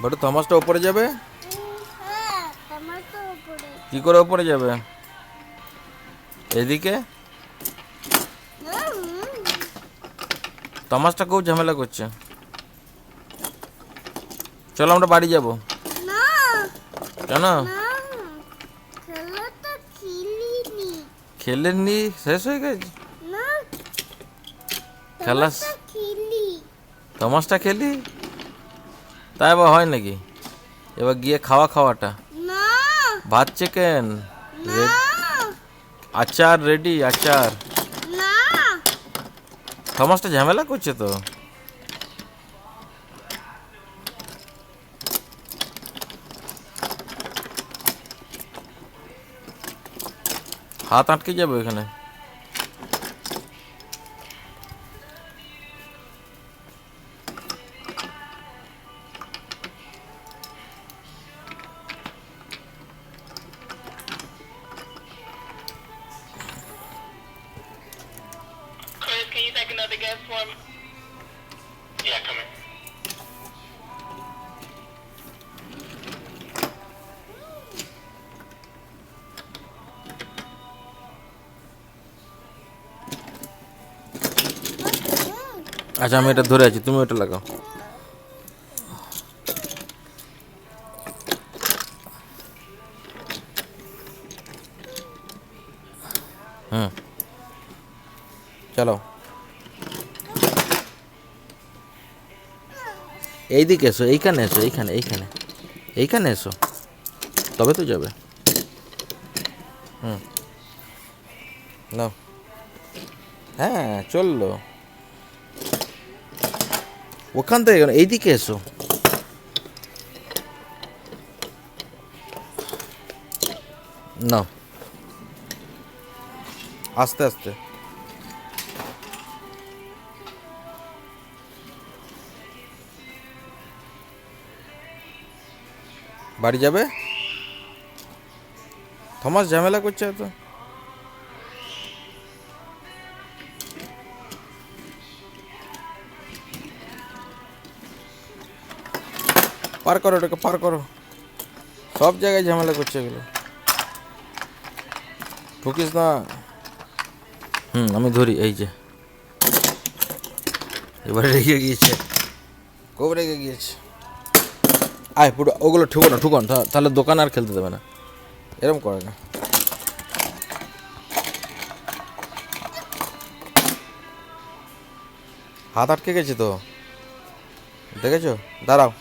বড় থমাসটা উপরে যাবে? হ্যাঁ, আমার তো উপরে। কি করে উপরে যাবে? এদিকে হুম, থমাসটা খুব ঝামেলা করছে। চলো আমরা বাড়ি যাব। না কেন? না, খেলাটা খেলিনি। খেলেননি, শেষ হয়ে গেছে না, খেলা। খেলাটা খেলি। থমাসটা খেলি, তাই আবার হয় নাকি? এবার গিয়ে খাওয়াটা না ভাত চিকেন না আচার রেডি, আচার। না, থমাসটা ঝামেলা করছে তো। হাত আটকে যাবে এখানে। Chris, can you take another guess for me? Yeah, come in. আচ্ছা আমি এটা ধরে আছি, তুমি ওটা লাগাও। হুম, চলো এইদিকে এসো, এইখানে এসো, এইখানে এইখানে এইখানে এসো, তবে তো যাবে। হুম, নাও। হ্যাঁ চললো। ওখান থেকে কেন? এইদিকে এসো। নাও, আস্তে আস্তে। বাড়ি যাবে? থমাস ঝামেলা করছে তো। পার করো, ওটাকে পার করো। সব জায়গায় ঝামেলা করছে এগুলো, ঠকিস না। হুম, আমি ধরি, এই যে এবারে রেগে গিয়েছে, খুব রেগে গিয়েছে। আয় পুরো ওগুলো ঠুকো না, ঠুকো না, তাহলে দোকান আর খেলতে দেবে না। এরকম করে না। হাত আটকে গেছে তো, দেখেছো? দাঁড়াও।